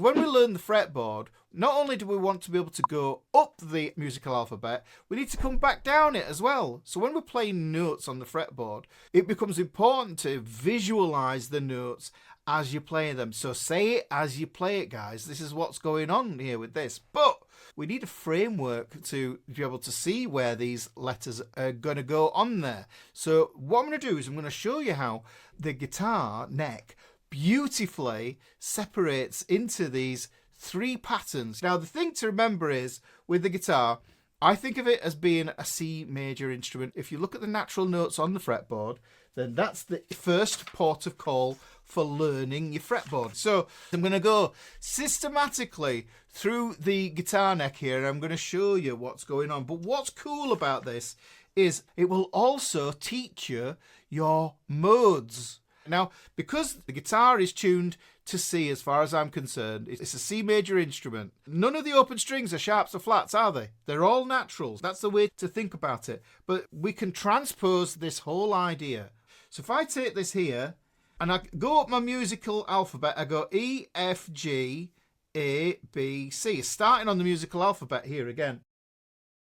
When we learn the fretboard, not only do we want to be able to go up the musical alphabet, we need to come back down it as well. So when we're playing notes on the fretboard, it becomes important to visualize the notes as you play them. So say it as you play it, guys. This is what's going on here with this. But we need a framework to be able to see where these letters are going to go on there. So what I'm going to do is I'm going to show you how the guitar neck beautifully separates into these 3 patterns. Now, the thing to remember is, with the guitar, I think of it as being a C major instrument. If you look at the natural notes on the fretboard, then that's the first port of call for learning your fretboard. So I'm going to go systematically through the guitar neck here, and I'm going to show you what's going on. But what's cool about this is it will also teach you your modes. Now, because the guitar is tuned to C as far as I'm concerned, it's a C major instrument. None of the open strings are sharps or flats, are they? They're all naturals. That's the way to think about it. But we can transpose this whole idea. So if I take this here and I go up my musical alphabet, I go E, F, G, A, B, C. Starting on the musical alphabet here again.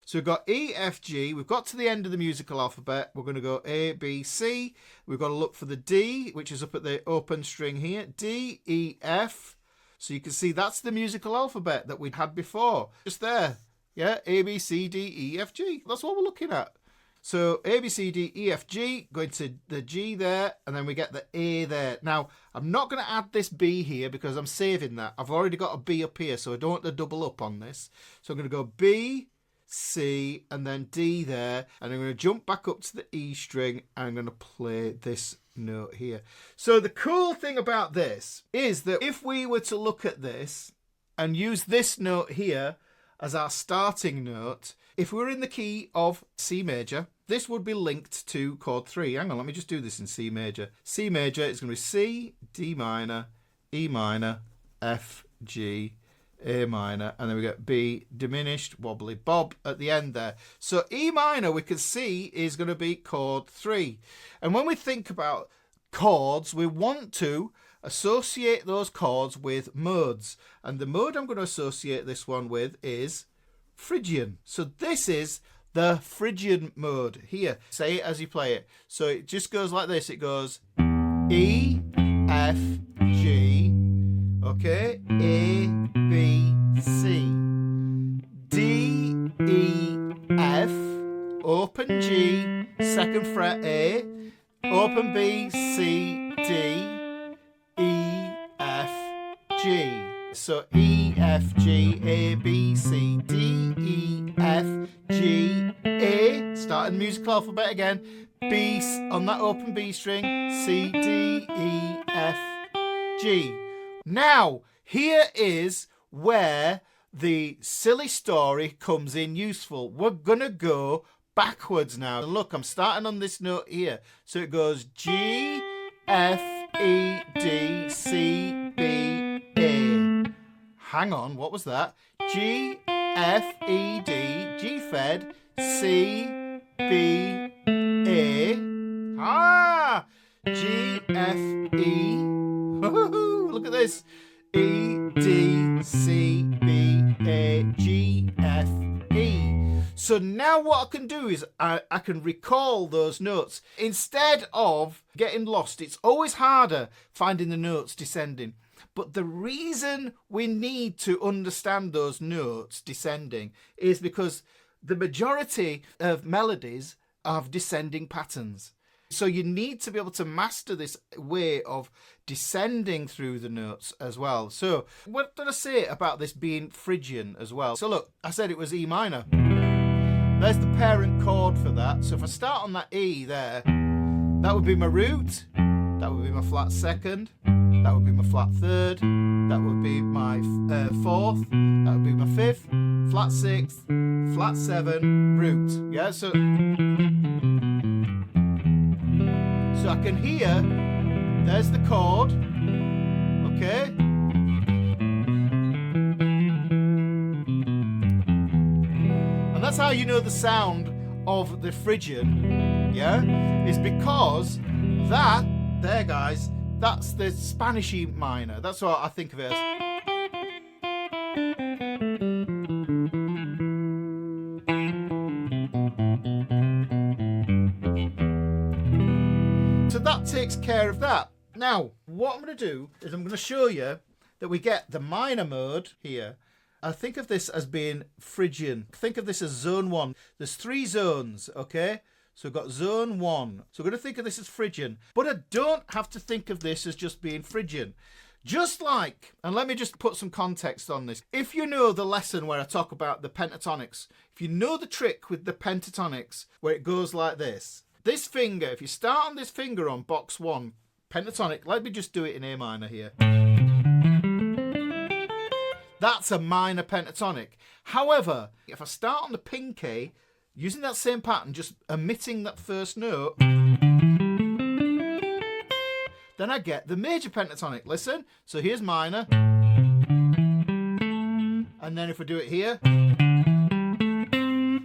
So we've got E, F, G. We've got to the end of the musical alphabet. We're going to go A, B, C. We've got to look for the D, which is up at the open string here. D, E, F. So you can see that's the musical alphabet that we'd had before. Just there. Yeah, A, B, C, D, E, F, G. That's what we're looking at. So A, B, C, D, E, F, G. Going to the G there. And then we get the A there. Now, I'm not going to add this B here because I'm saving that. I've already got a B up here, so I don't want to double up on this. So I'm going to go B, C, and then D there, and I'm going to jump back up to the E string and I'm going to play this note here. So the cool thing about this is that if we were to look at this and use this note here as our starting note, if we were in the key of C major, this would be linked to chord 3. Hang on, let me just do this in C major. C major is going to be C, D minor, E minor, F, G, A minor, and then we get B diminished wobbly bob at the end there. So E minor we can see is going to be chord 3. And when we think about chords, we want to associate those chords with modes. And the mode I'm going to associate this one with is Phrygian. So this is the Phrygian mode here. Say it as you play it. So it just goes like this. It goes E, F, G, okay, A, B, C, D, E, F, open G, 2nd fret A, open B, C, D, E, F, G. So E, F, G, A, B, C, D, E, F, G, A, starting the musical alphabet again, B on that open B string, C, D, E, F, G. Now, here is where the silly story comes in useful. We're going to go backwards now. Look, I'm starting on this note here. So it goes G, F, E, D, C, B, A. Hang on, what was that? G, F, E, D, G fed, C, B, A. G, F, E. Look at this. E, D, C, B, A, G, F, E. So now what I can do is I can recall those notes. Instead of getting lost, it's always harder finding the notes descending. But the reason we need to understand those notes descending is because the majority of melodies have descending patterns. So you need to be able to master this way of descending through the notes as well. So what did I say about this being Phrygian as well? So look, I said it was E minor. There's the parent chord for that. So if I start on that E there, that would be my root, that would be my flat 2nd, that would be my flat 3rd, that would be my 4th, that would be my 5th, flat 6th, flat 7, root. Yeah, so I can hear, there's the chord, okay? And that's how you know the sound of the Phrygian, yeah? Is because that, there guys, that's the Spanish E minor. That's what I think of it as. takes care of that. Now, what I'm going to do is I'm going to show you that we get the minor mode here. I think of this as being Phrygian. Think of this as zone 1. There's 3 zones, okay? So we've got zone 1. So we're going to think of this as Phrygian. But I don't have to think of this as just being Phrygian. Just like, and let me just put some context on this. If you know the lesson where I talk about the pentatonics, if you know the trick with the pentatonics, where it goes like this. This finger, if you start on this finger on box 1, pentatonic, let me just do it in A minor here. That's a minor pentatonic. However, if I start on the pinky, using that same pattern, just omitting that first note, then I get the major pentatonic. Listen, so here's minor. And then if we do it here,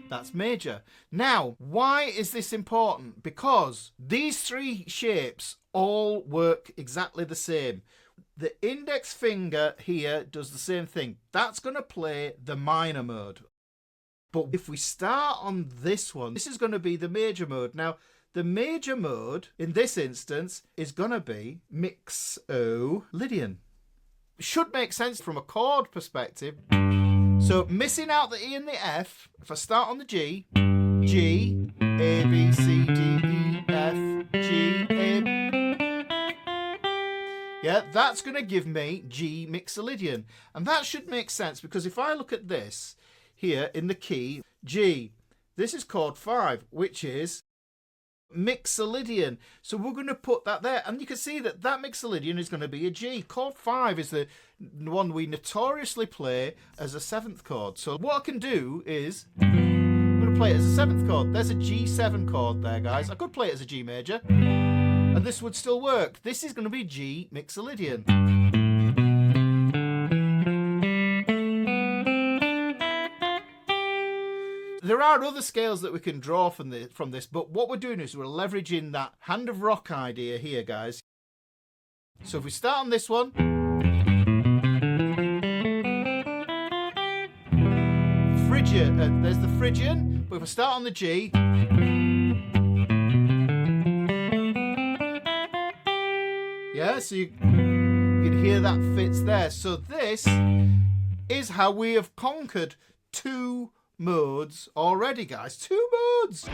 that's major. Now, why is this important? Because these 3 shapes all work exactly the same. The index finger here does the same thing. That's going to play the minor mode. But if we start on this one, this is going to be the major mode. Now, the major mode in this instance is going to be Mixolydian. Should make sense from a chord perspective. So missing out the E and the F, if I start on the G, G, A, B, C, D, E, F, G, A. Yeah, that's going to give me G Mixolydian. And that should make sense because if I look at this here in the key, G, this is chord 5, which is Mixolydian. So we're going to put that there. And you can see that that Mixolydian is going to be a G. Chord 5 is the one we notoriously play as a 7th chord. So what I can do is I'm going to play it as a 7th chord. There's a G7 chord there, guys. I could play it as a G major. And this would still work. This is going to be G Mixolydian. There are other scales that we can draw from this, but what we're doing is we're leveraging that hand of rock idea here, guys. So if we start on this one, Phrygian, there's the Phrygian, but if I start on the G, yeah, so you can hear that fits there. So this is how we have conquered 2 modes already, guys. 2 modes.